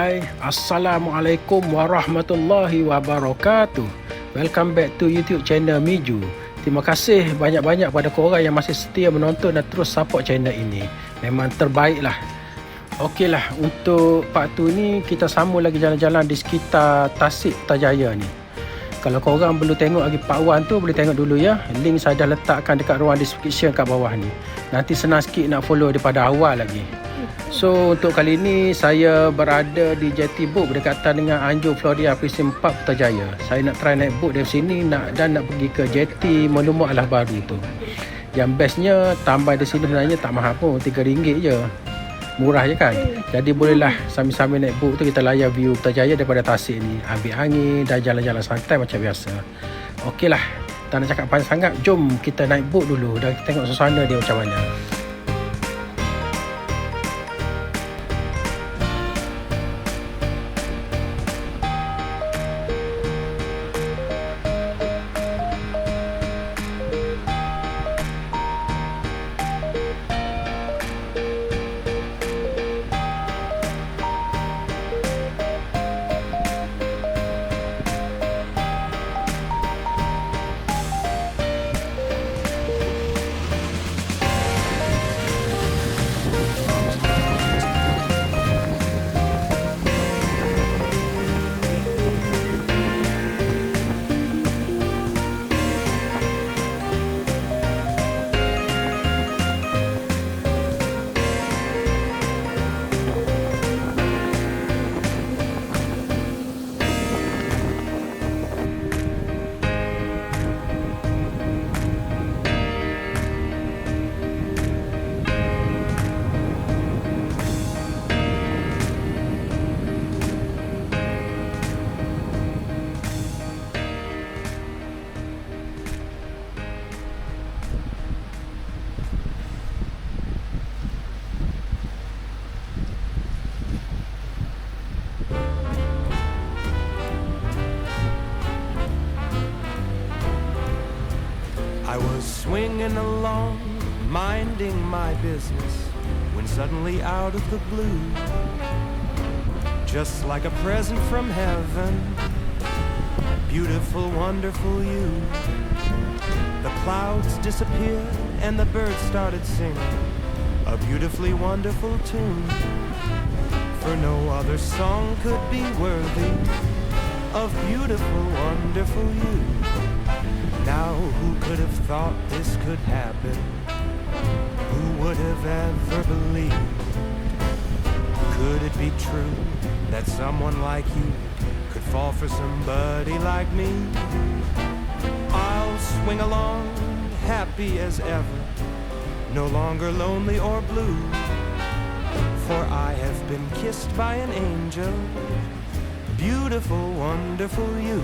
Hai, Assalamualaikum warahmatullahi wabarakatuh. Welcome back to YouTube channel Miju. Terima kasih banyak-banyak pada korang yang masih setia menonton dan terus support channel ini. Memang terbaik lah. Okeylah, untuk part 2 ni kita sambung lagi jalan-jalan di sekitar Tasik Putrajaya ni. Kalau korang belum tengok lagi part 1 tu, boleh tengok dulu ya. Link saya dah letakkan dekat ruang description kat bawah ni. Nanti senang sikit nak follow daripada awal lagi. So untuk kali ni saya berada di jetty boat berdekatan dengan Anjur Floria Precinct 4 Putrajaya. Saya nak try naik boat dari sini dan nak pergi ke jetty Monument Alah Baru tu. Yang bestnya tambah di sini sebenarnya tak mahal pun, RM3 je. Murah je kan. Jadi bolehlah sambil-sambil naik boat tu kita layan view Putrajaya daripada Tasik ni. Ambil angin dan jalan-jalan santai macam biasa. Okeylah, tak nak cakap panjang sangat. Jom kita naik boat dulu dan tengok suasana dia macam mana. I was swinging along, minding my business, when suddenly out of the blue, just like a present from heaven, beautiful, wonderful you. The clouds disappeared and the birds started singing a beautifully wonderful tune, for no other song could be worthy of beautiful, wonderful you. Now who could have thought this could happen? Who would have ever believed? Could it be true that someone like you could fall for somebody like me? I'll swing along, happy as ever, no longer lonely or blue, for I have been kissed by an angel, beautiful, wonderful you.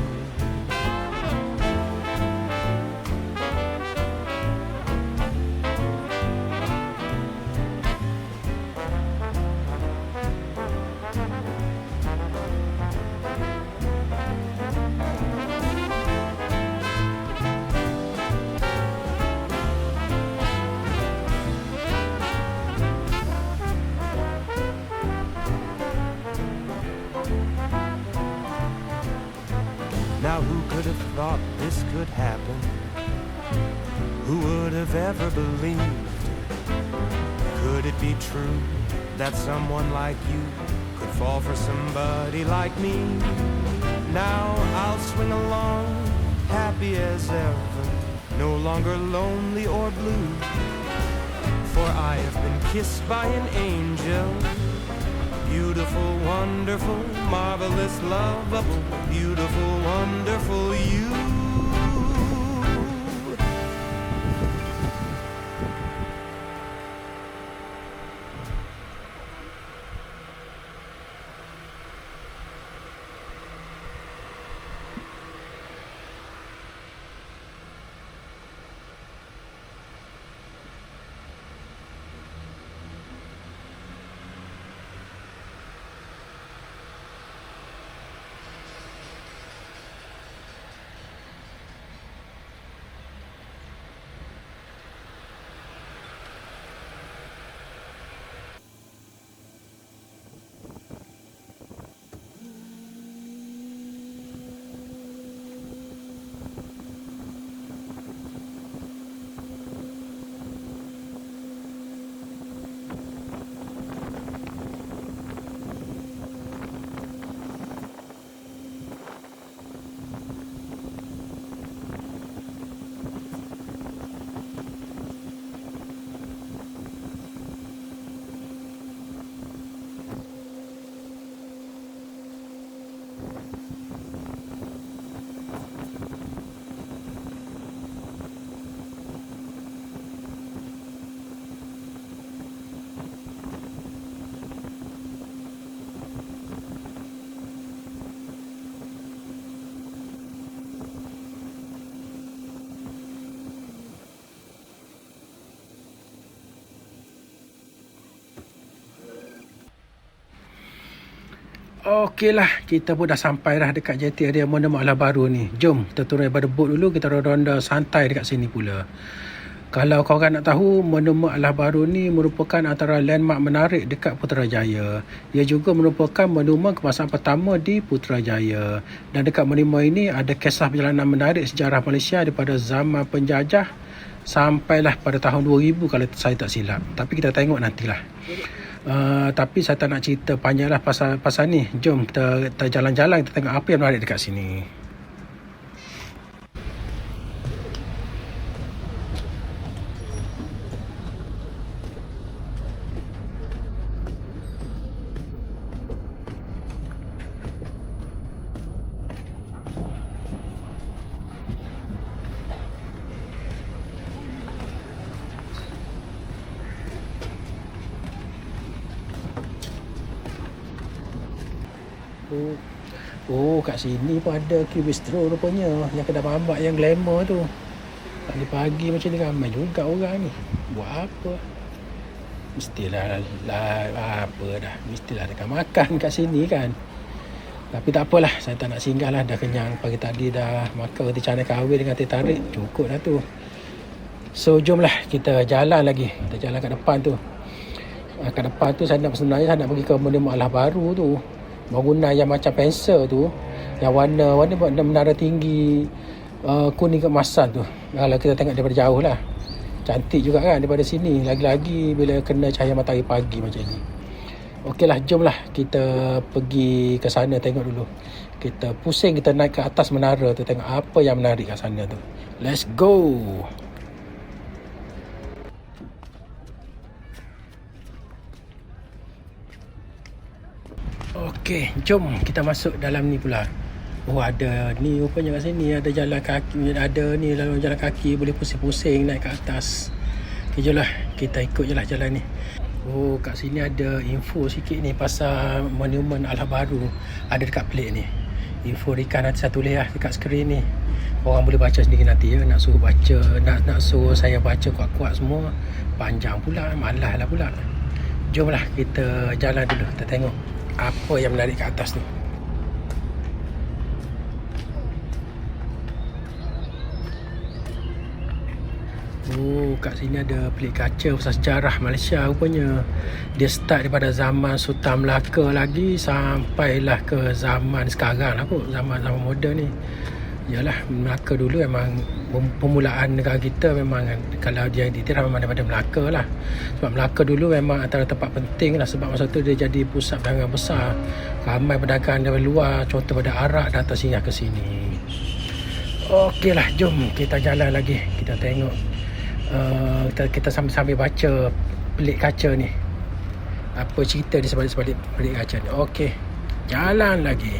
Now who could have thought this could happen? Who would have ever believed? Could it be true that someone like you could fall for somebody like me? Now I'll swing along, happy as ever, no longer lonely or blue, for I have been kissed by an angel, beautiful, wonderful, marvelous, lovable, beautiful, wonderful you. Okeylah, kita pun dah sampai dah dekat jeti area Monument Alah Baru ni. Jom kita turun daripada bot dulu, kita ronda santai dekat sini pula. Kalau korang nak tahu, Monument Alah Baru ni merupakan antara landmark menarik dekat Putrajaya. Ia juga merupakan monumen kemasan pertama di Putrajaya. Dan dekat monumen ini ada kisah perjalanan menarik sejarah Malaysia daripada zaman penjajah sampailah pada tahun 2000 kalau saya tak silap. Tapi kita tengok nantilah. Tapi saya tak nak cerita panjanglah pasal ni. Jom kita jalan-jalan, kita tengok apa yang menarik dekat sini. Oh, kat sini pun ada Q-Bistro rupanya. Yang kedai mamak yang glamour tu. Pagi-pagi macam ni ramai juga orang ni. Buat apa? Mestilah apa dah. Mestilah ada makan kat sini kan. Tapi tak apalah. Saya tak nak singgah lah. Dah kenyang. Pagi tadi dah makan roti canai kahwin dengan teh tarik. Cukup dah tu. So, jomlah kita jalan lagi. Kita jalan kat depan tu. Kat depan tu sebenarnya saya nak pergi ke Monument Alah Baru tu. Bangunan yang macam pensel tu, yang warna menara tinggi kuning keemasan tu. Kalau kita tengok daripada jauh lah, cantik juga kan daripada sini. Lagi-lagi bila kena cahaya matahari pagi macam ni. Okeylah, jomlah kita pergi ke sana tengok dulu. Kita pusing, kita naik ke atas menara tu, tengok apa yang menarik kat sana tu. Let's go. Okey, jom kita masuk dalam ni pula. Oh, ada ni rupanya kat sini. Ada jalan kaki, ada ni lalu jalan kaki. Boleh pusing-pusing naik ke atas. Okey, jomlah kita ikut je lah jalan ni. Oh, kat sini ada info sikit ni pasal Monument Alah Baru. Ada dekat plate ni. Info Rika nanti saya tulis lah dekat skrin ni. Orang boleh baca sendiri nanti ya. Nak suruh baca, nak suruh saya baca kuat-kuat semua, panjang pula, malas lah pula. Jomlah kita jalan dulu, kita tengok apa yang menarik ke atas tu. Oh, kat sini ada pelik kaca pasal sejarah Malaysia rupanya. Dia start daripada zaman Sultan Melaka lagi sampailah ke zaman sekarang lah kot, zaman moden ni. Yalah, Melaka dulu memang permulaan negara kita memang kalau dia diiktiraf memang daripada Melaka lah. Sebab Melaka dulu memang antara tempat penting lah, sebab masa tu dia jadi pusat perdagangan besar. Ramai pedagang dari luar, contoh pada Arab datang singgah ke sini. Okeylah, jom kita jalan lagi. Kita tengok kita sambil baca pelik kaca ni. Apa cerita di sebalik pelik kaca ni. Okey, jalan lagi.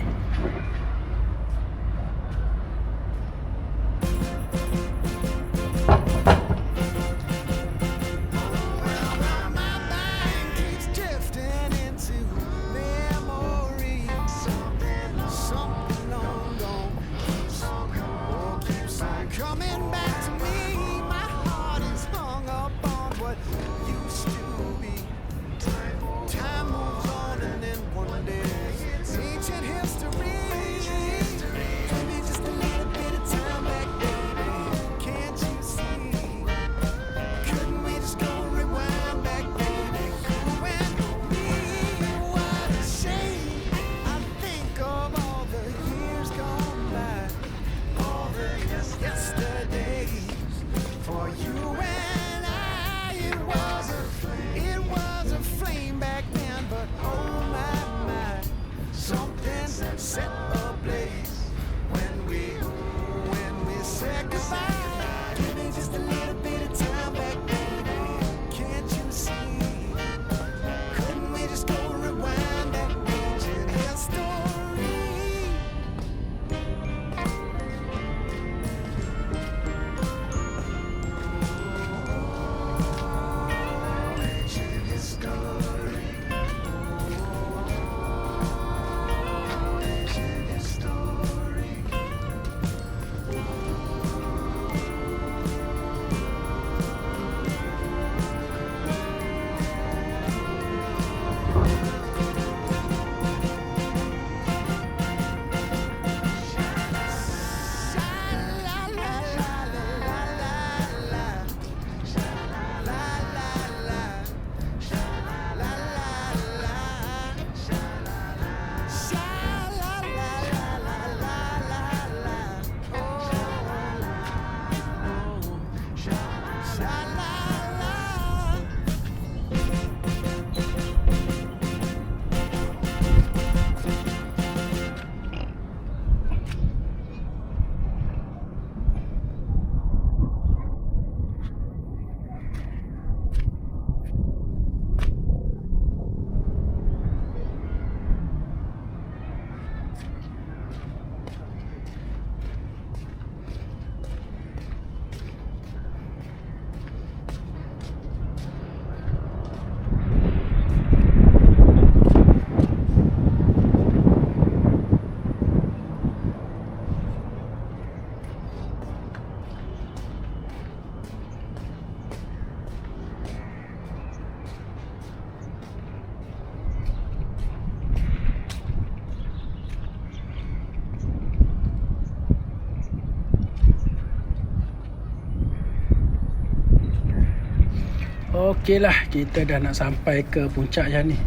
Okeylah, kita dah nak sampai ke puncak je ni.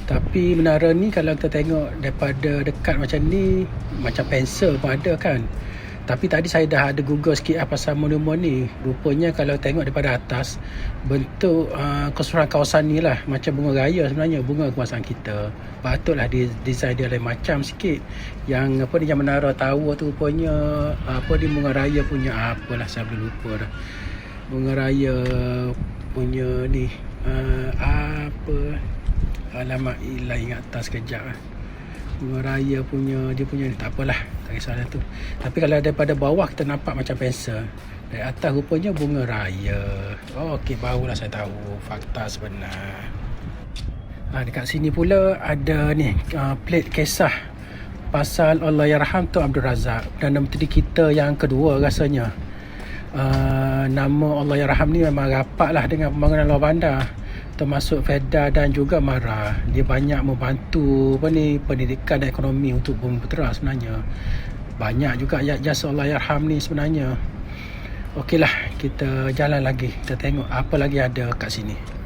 Tapi menara ni kalau kita tengok daripada dekat macam ni, macam pensel pun ada kan. Tapi tadi saya dah ada google sikit pasal monumen ni. Rupanya kalau tengok daripada atas, bentuk keseluruhan kawasan ni lah macam bunga raya sebenarnya, bunga kebangsaan kita. Patutlah design dia lain macam sikit. Yang apa ni, yang menara tower tu rupanya apa ni, bunga raya punya apalah, saya boleh lupa dah. Bunga raya punya ni apa, alamak, hilang ingat atas kejap lah. Bunga raya punya, dia punya ni, tak apalah, tak kisahlah tu. Tapi kalau daripada bawah kita nampak macam pensel, dari atas rupanya bunga raya. Okey, barulah saya tahu fakta sebenar. Dekat sini pula ada ni plate kisah pasal Allahyarham Tun Abdul Razak, Perdana Menteri kita yang kedua rasanya. Nama Allahyarham ni memang rapat lah dengan pembangunan luar bandar, termasuk Feda dan juga Mara. Dia banyak membantu pendidikan dan ekonomi untuk Bumi Putera sebenarnya. Banyak juga jasa Allahyarham ni sebenarnya. Okeylah, kita jalan lagi, kita tengok apa lagi ada kat sini.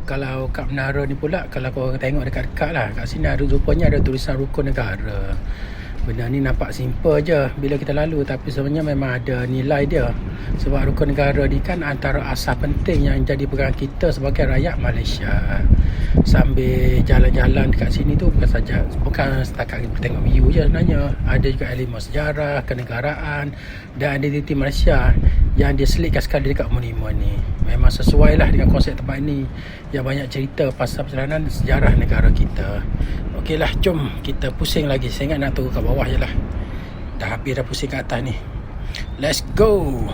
Kalau kat menara ni pula, kalau korang tengok dekat-dekat lah, kat sini ada, rupanya ada tulisan rukun negara. Benda ni nampak simple je bila kita lalu, tapi sebenarnya memang ada nilai dia. Sebab rukun negara ni kan antara asas penting yang jadi pegangan kita sebagai rakyat Malaysia. Sambil jalan-jalan dekat sini tu bukan setakat kita tengok view je sebenarnya. Ada juga elemen sejarah, kenegaraan dan identiti Malaysia yang diselitkan sekali dekat monumen ni. Memang sesuai lah dengan konsep tempat ni yang banyak cerita pasal perjalanan sejarah negara kita. Okeylah, jom kita pusing lagi. Saya ingat nak turun ke bawah je lah. Dah habis dah pusing kat atas ni. Let's go.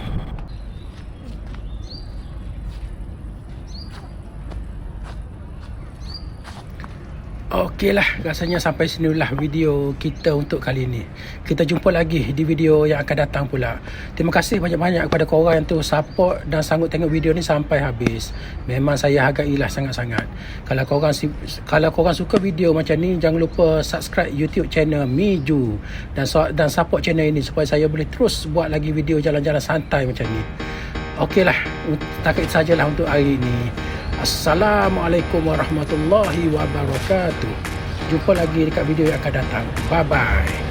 Okeylah, rasanya sampai sinilah video kita untuk kali ini. Kita jumpa lagi di video yang akan datang pula. Terima kasih banyak-banyak kepada korang yang terus support dan sanggup tengok video ni sampai habis. Memang saya hargailah sangat-sangat. Kalau korang suka video macam ni, jangan lupa subscribe YouTube channel Miju dan support channel ini supaya saya boleh terus buat lagi video jalan-jalan santai macam ni. Okeylah, takat sajalah untuk hari ini. Assalamualaikum warahmatullahi wabarakatuh. Jumpa lagi dekat video yang akan datang. Bye bye.